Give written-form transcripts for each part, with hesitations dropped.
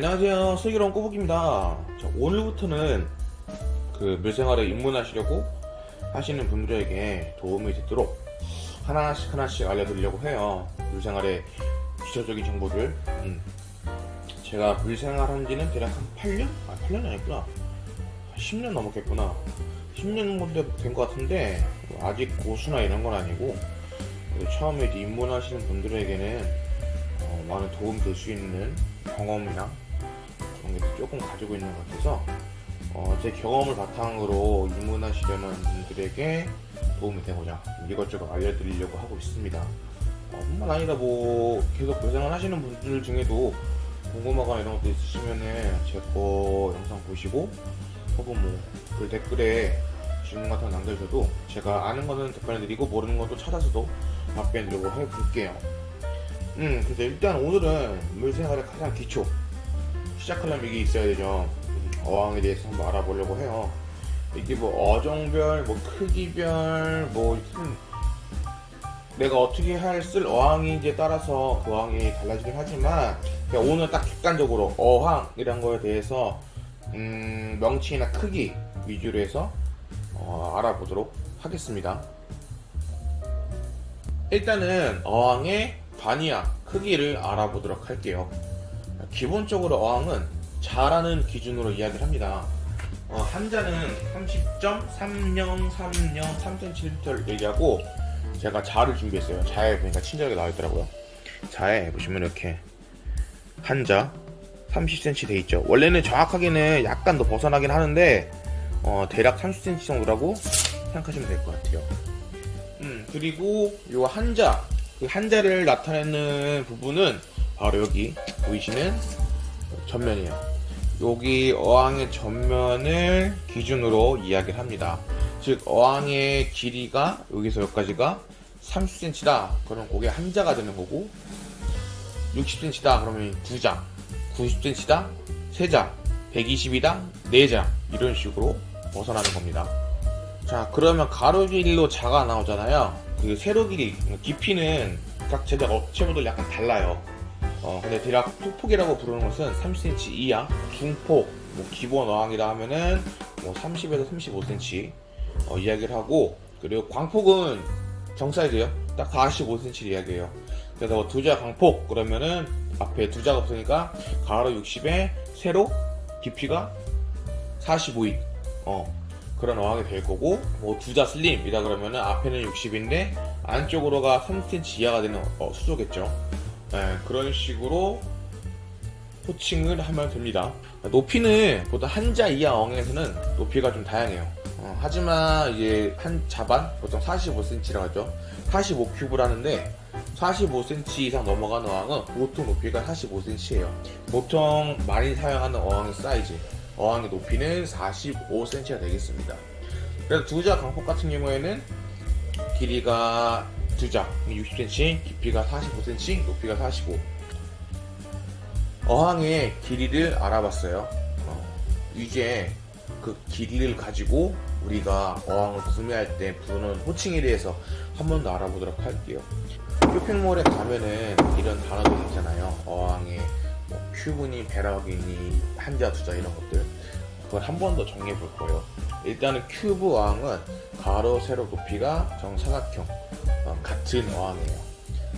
안녕하세요, 슬기로운 꼬북입니다. 자, 오늘부터는 그 물생활에 입문하시려고 하시는 분들에게 도움이 되도록 하나씩 알려드리려고 해요. 물생활의 기초적인 정보를. 제가 물생활 한 지는 대략 한 8년? 8년이 아니구나. 10년 넘었겠구나. 10년 정도 된 것 같은데 아직 고수나 이런 건 아니고, 처음에 입문하시는 분들에게는 많은 도움 될 수 있는 경험이나 그런 게 조금 가지고 있는 것 같아서 제 경험을 바탕으로 입문하시려는 분들에게 도움이 되고자 이것저것 알려드리려고 하고 있습니다. 뿐만 아니라 계속 고생을 하시는 분들 중에도 궁금하거나 이런 것도 있으시면은 제 거 영상 보시고 혹은 그 댓글에 질문 같은 거 남겨주셔도 제가 아는 거는 답변해드리고 모르는 것도 찾아서도 답변해드리려고 해볼게요. 그래서 일단 오늘은 물생활의 가장 기초 시작하려면 이게 있어야 되죠. 어항에 대해서 한번 알아보려고 해요. 이게 어종별, 크기별, 내가 어떻게 쓸 어항인지에 따라서 그 어항이 달라지긴 하지만 오늘 딱 객관적으로 어항이란 거에 대해서 명칭이나 크기 위주로 해서 알아보도록 하겠습니다. 일단은 어항의 단위야 크기를 알아보도록 할게요. 기본적으로 어항은 자라는 기준으로 이야기를 합니다. 한자는 30.3030.3cm를 얘기하고, 제가 자를 준비했어요. 자에 보니까 친절하게 나와있더라고요. 자에 보시면 이렇게 한자 30cm 돼 있죠. 원래는 정확하게는 약간 더 벗어나긴 하는데 대략 30cm 정도라고 생각하시면 될 것 같아요. 그리고 요 한자, 그 한자를 나타내는 부분은 바로 여기 보이시는 전면이에요. 여기 어항의 전면을 기준으로 이야기를 합니다. 즉 어항의 길이가 여기서 여기까지가 30cm다 그럼 그게 한자가 되는 거고, 60cm다 그러면 2자, 90cm다 3자, 120이다 4자, 이런 식으로 벗어나는 겁니다. 자, 그러면 가로 길이로 자가 나오잖아요. 그 세로 길이, 깊이는 각 제작 업체마다 약간 달라요. 근데 대략 소폭이라고 부르는 것은 30cm 이하, 중폭, 기본 어항이라 하면은 30에서 35cm 이야기를 하고, 그리고 광폭은 정사이즈요. 딱 45cm 이야기해요. 그래서 2자 광폭 그러면은 앞에 2자가 없으니까 가로 60에 세로 깊이가 45인 그런 어항이 될 거고, 2자 슬림이다 그러면은 앞에는 60인데 안쪽으로가 30cm 이하가 되는 수조겠죠. 그런 식으로 호칭을 하면 됩니다. 높이는 보통 한자 이하 어항에서는 높이가 좀 다양해요. 하지만 이제 한 자반 보통 45cm라고 하죠. 45큐브라는데 45cm 이상 넘어가는 어항은 보통 높이가 45cm예요. 보통 많이 사용하는 어항의 사이즈, 어항의 높이는 45cm가 되겠습니다. 그래서 2자 강폭 같은 경우에는 길이가 2자 60cm, 깊이가 45cm, 높이가 45. 어항의 길이를 알아봤어요. 이제 그 길이를 가지고 우리가 어항을 구매할 때 부르는 호칭에 대해서 한 번 더 알아보도록 할게요. 쇼핑몰에 가면은 이런 단어들이 있잖아요. 어항에 큐브니, 배럭이니, 한자, 2자 이런 것들. 그걸 한 번 더 정리해 볼 거예요. 일단은 큐브 어항은 가로, 세로 높이가 정사각형 같은 어항이에요.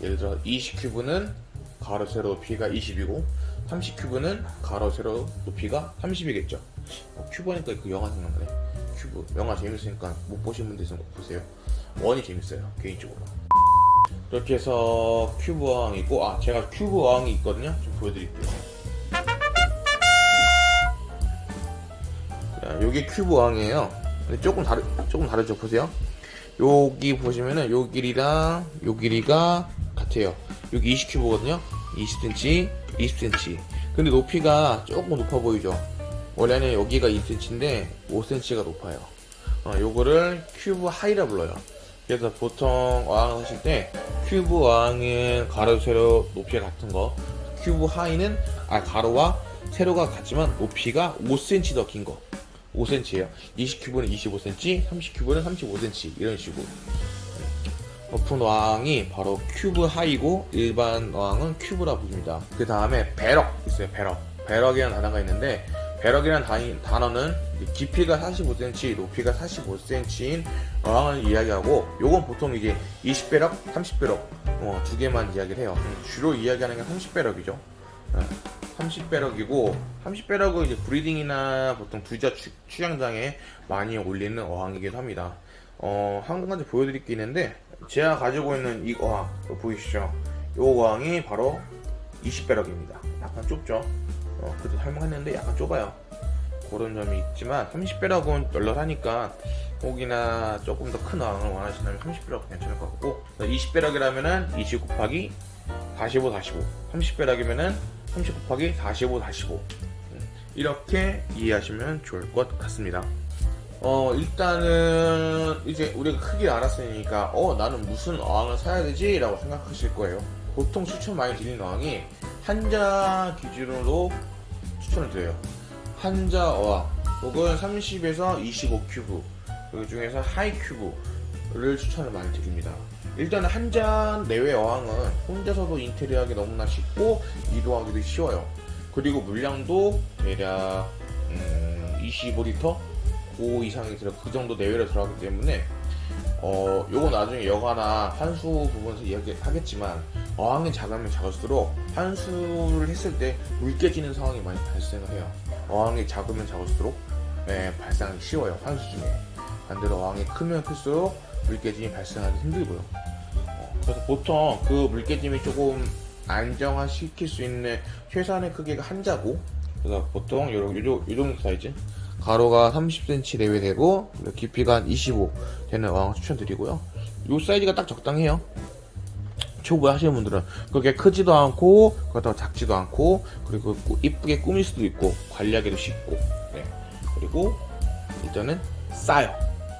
예를 들어 20큐브는 가로, 세로 높이가 20이고 30큐브는 가로, 세로 높이가 30이겠죠. 큐브니까 그 영화 생각나네. 큐브 영화 재밌으니까 못 보신 분들 있으면 꼭 보세요. 원이 재밌어요, 개인적으로. 이렇게 해서 큐브 어항이 있고, 제가 큐브 어항이 있거든요. 좀 보여드릴게요. 자, 요게 큐브 어항이에요. 근데 조금 다르죠. 보세요. 여기 보시면은 요 길이랑 요 길이가 같아요. 여기 20큐브거든요. 20cm, 20cm. 근데 높이가 조금 높아 보이죠. 원래는 여기가 2cm인데 5cm가 높아요. 요거를 큐브 하이라 불러요. 그래서 보통 어항 하실 때 큐브 어항은 가로 세로 높이가 같은 거, 큐브 하이는 가로와 세로가 같지만 높이가 5cm 더 긴 거, 5cm예요. 20큐브는 25cm, 30큐브는 35cm, 이런 식으로. 높은 어항이 바로 큐브 하이고 일반 어항은 큐브라 부릅니다. 그 다음에 배럭 있어요. 배럭. 배럭이라는 단어가 있는데, 배럭이라는 단어는 깊이가 45cm, 높이가 45cm인 어항을 이야기하고, 요건 보통 이제 20배럭, 30배럭 두 개만 이야기를 해요. 주로 이야기하는 게 30배럭이죠. 30배럭이고, 30배럭은 이제 브리딩이나 보통 두자 출양장에 많이 올리는 어항이기도 합니다. 한 가지 보여드릴 게 있는데, 제가 가지고 있는 이 어항 보이시죠? 이 어항이 바로 20배럭입니다. 약간 좁죠? 그래도 할만했는데 약간 좁아요. 그런 점이 있지만 30배럭은 널널하니까 혹이나 조금 더 큰 어항을 원하시면 30배럭 괜찮을 것 같고, 20배럭이라면은 20 곱하기 45, 45, 30배럭이면은 30 곱하기 45, 45 이렇게 이해하시면 좋을 것 같습니다. 일단은 이제 우리가 크기를 알았으니까 나는 무슨 어항을 사야 되지? 라고 생각하실 거예요. 보통 추천 많이 드리는 어항이 한자 기준으로 추천을 드려요. 한자 어항 혹은 30에서 25 큐브, 그 중에서 하이 큐브를 추천을 많이 드립니다. 일단은 한자 내외 어항은 혼자서도 인테리어하기 너무나 쉽고 이동하기도 쉬워요. 그리고 물량도 대략 25리터 그 이상이 그 정도 내외로 들어가기 때문에 요거 나중에 여가나 환수 부분에서 이야기하겠지만, 어항이 작으면 작을수록 환수를 했을 때 물 깨지는 상황이 많이 발생을 해요. 어항이 작으면 작을수록 발생하기 쉬워요. 환수 중에. 반대로 어항이 크면 클수록 물 깨짐이 발생하기 힘들고요. 그래서 보통 그 물 깨짐이 조금 안정화시킬 수 있는 최소한의 크기가 한자고, 그래서 보통 요 정도 사이즈, 가로가 30cm 내외 되고 깊이가 한 25 되는 어항 추천드리고요. 요 사이즈가 딱 적당해요. 초보 하시는 분들은 그렇게 크지도 않고 그렇다고 작지도 않고, 그리고 이쁘게 꾸밀 수도 있고 관리하기도 쉽고, 그리고 일단은 싸요.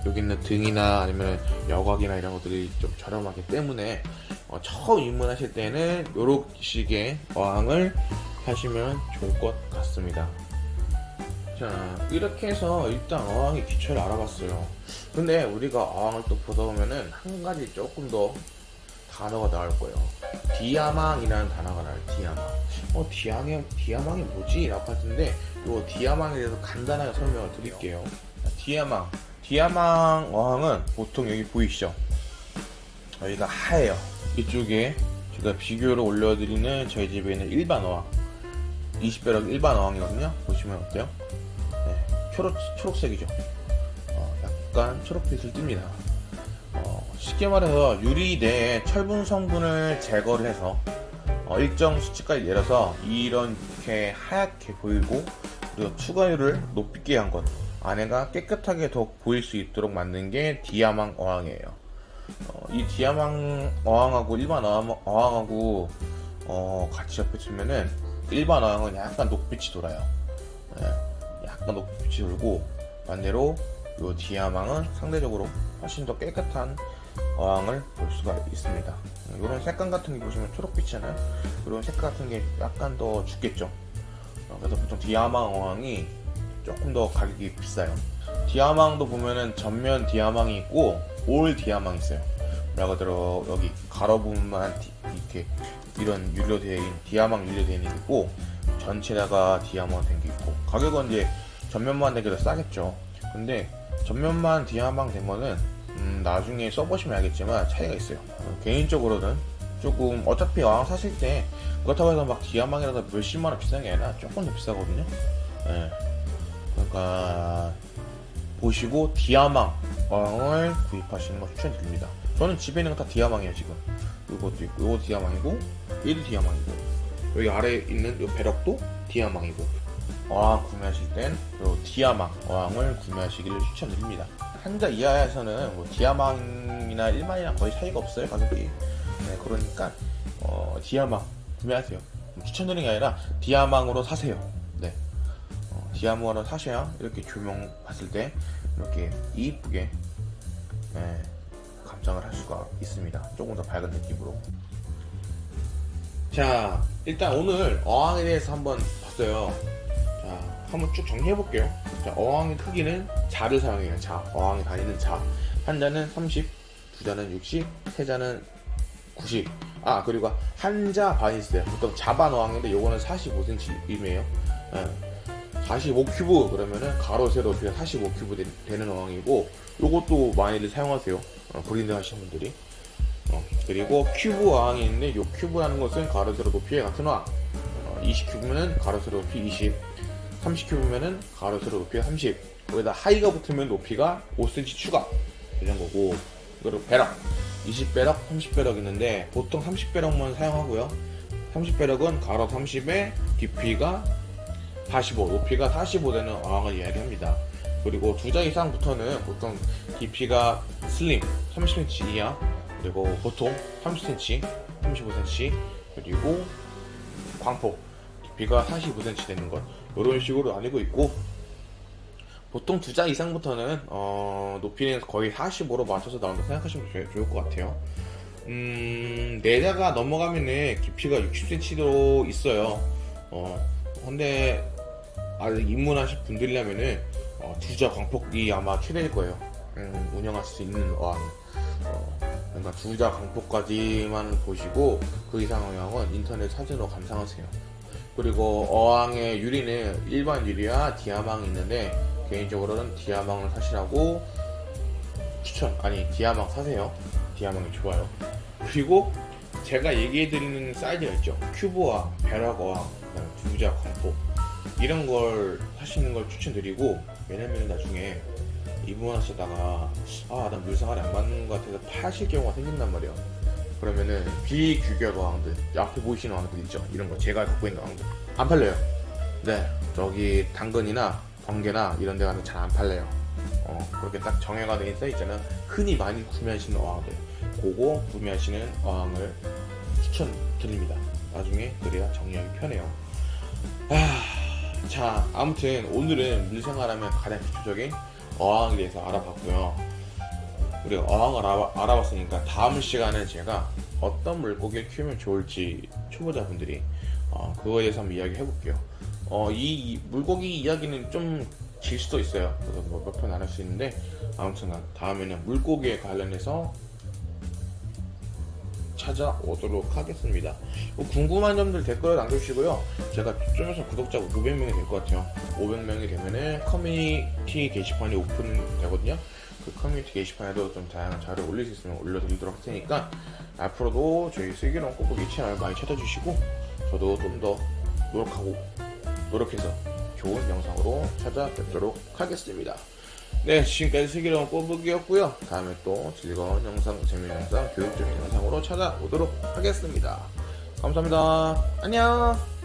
여기 있는 등이나 아니면 여곽이나 이런 것들이 좀 저렴하기 때문에 처음 입문하실 때는 요런 식의 어항을 하시면 좋을 것 같습니다. 자, 이렇게 해서 일단 어항의 기초를 알아봤어요. 근데 우리가 어항을 또 보다 보면은 한 가지 조금 더 단어가 나올 거예요. 디아망이라는 단어가 나와요. 디아망이 뭐지? 라고 하는데, 요 디아망에 대해서 간단하게 설명을 드릴게요. 디아망 어항은 보통 여기 보이시죠? 여기가 하예요. 이쪽에 제가 비교를 올려드리는 저희 집에 있는 일반 어항, 20배럭 일반 어항이거든요. 보시면 어때요? 초록색이죠. 약간 초록빛을 띱니다. 쉽게 말해서 유리 내에 철분 성분을 제거를 해서 일정 수치까지 내려서 이렇게 하얗게 보이고, 그리고 추가율을 높게 한 것, 안에가 깨끗하게 더 보일 수 있도록 만든 게 디아망 어항이에요. 이 디아망 어항하고 일반 어항하고 같이 겹쳐지면은 일반 어항은 약간 녹빛이 돌아요. 약간 녹빛이 돌고, 반대로 이 디아망은 상대적으로 훨씬 더 깨끗한 어항을 볼 수가 있습니다. 이런 색감 같은 게 보시면 초록빛이잖아요. 이런 색깔 같은 게 약간 더 죽겠죠. 그래서 보통 디아망 어항이 조금 더 가격이 비싸요. 디아망도 보면은 전면 디아망이 있고 올 디아망이 있어요. 말 그대로 여기 가로 부분만 이렇게 이런 유료된 디아망 유료된 게 있고, 전체다가 디아망 된 게 있고, 가격은 이제 전면만 되게 더 싸겠죠. 근데 전면만 디아망 된 거는 나중에 써보시면 알겠지만 차이가 있어요. 개인적으로는 조금, 어차피 어항 사실 때 그렇다고 해서 막 디아망이라서 몇십만원 비싼 게 아니라 조금 더 비싸거든요. 그러니까 보시고 디아망 어항을 구입하시는 거 추천드립니다. 저는 집에 있는 거 다 디아망이에요. 지금 이것도 있고, 이거 디아망이고, 얘도 디아망이고, 여기 아래에 있는 이 배럭도 디아망이고, 어항 구매하실 땐 이 디아망 어항을 구매하시기를 추천드립니다. 한자 이하에서는 뭐 디아망이나 일반이랑 거의 차이가 없어요, 가격이. 그러니까 디아망 구매하세요. 추천드리는 게 아니라 디아망으로 사세요. 디아망으로 사셔야 이렇게 조명 봤을 때 이렇게 이쁘게 감상을 할 수가 있습니다. 조금 더 밝은 느낌으로. 자, 일단 오늘 어항에 대해서 한번 봤어요. 자, 한번 쭉 정리해 볼게요. 자, 어항의 크기는 자를 사용해요. 자, 어항에 다니는 자. 한 자는 30, 두 자는 60, 세 자는 90. 아, 그리고 한자 반이 있어요. 보통 자반 어항인데 요거는 45cm임이에요. 45큐브 그러면은 가로 세로 높이가 45큐브 되는 어항이고, 요것도 많이들 사용하세요. 브린딩 하시는 분들이. 그리고 큐브 어항이 있는데, 요 큐브라는 것은 가로 세로 높이의 같은 어항. 20큐브면은 가로 세로 높이 20, 30큐브면은 가로 세로 높이가 30. 거기다 하이가 붙으면 높이가 5cm 추가 되는 거고, 그리고 배럭 20배럭, 30배럭 있는데 보통 30배럭만 사용하고요. 30배럭은 가로 30에 깊이가 45, 높이가 45 되는 어항을 이야기합니다. 그리고 2자 이상부터는 보통 깊이가 슬림 30cm 이하, 그리고 보통 30cm, 35cm, 그리고 광폭 깊이가 45cm 되는 것, 이런 식으로 나뉘고 있고, 보통 2자 이상부터는 높이는 거의 45로 맞춰서 나온다고 생각하시면 좋을 것 같아요. 4자가 넘어가면은 깊이가 60cm도 있어요. 근데 아직 입문하실 분들이라면은 2자 광폭이 아마 최대일 거예요. 운영하실 수 있는 어항. 그러니까 2자 광폭까지만 보시고 그 이상 어항은 인터넷 사진으로 감상하세요. 그리고 어항의 유리는 일반 유리와 디아망이 있는데, 개인적으로는 디아망을 사시라고 디아망 사세요. 디아망이 좋아요. 그리고 제가 얘기해드리는 사이즈가 있죠. 큐브와 벼락어항, 2자 광폭, 이런 걸 하시는 걸 추천드리고, 왜냐면 나중에 입문하시다가 난 물생활이 안 맞는 것 같아서 파실 경우가 생긴단 말이에요. 그러면은 비규격 어항들, 앞에 보이시는 어항들 있죠. 이런 거 제가 갖고 있는 어항들 안 팔려요. 네, 저기 당근이나 번개나 이런 데 가면 잘 안 팔려요. 그렇게 딱 정해가 된 사이즈는 흔히 많이 구매하시는 어항들, 그거 구매하시는 어항을 추천드립니다. 나중에 그래야 정리하기 편해요. 자, 아무튼 오늘은 물생활하면 가장 기초적인 어항에 대해서 알아봤고요. 우리가 어항을 알아봤으니까 다음 시간에 제가 어떤 물고기를 키우면 좋을지 초보자분들이 그거에 대해서 한번 이야기 해볼게요. 이 물고기 이야기는 좀 길 수도 있어요. 그래서 뭐 몇 편 안 할 수 있는데, 아무튼 다음에는 물고기에 관련해서 찾아오도록 하겠습니다. 궁금한 점들 댓글에 남겨주시고요. 제가 좀 있으면 구독자 500명이 될 것 같아요. 500명이 되면은 커뮤니티 게시판이 오픈되거든요. 그 커뮤니티 게시판에도 좀 다양한 자료를 올릴 수 있으면 올려드리도록 할 테니까, 앞으로도 저희 슬기로운 꼬부기 채널 많이 찾아주시고, 저도 좀 더 노력해서 좋은 영상으로 찾아뵙도록 하겠습니다. 네, 지금까지 슬기로운 꼬부기였고요. 다음에 또 즐거운 영상, 재미있는 영상, 교육적인 영상으로 찾아오도록 하겠습니다. 감사합니다. 안녕.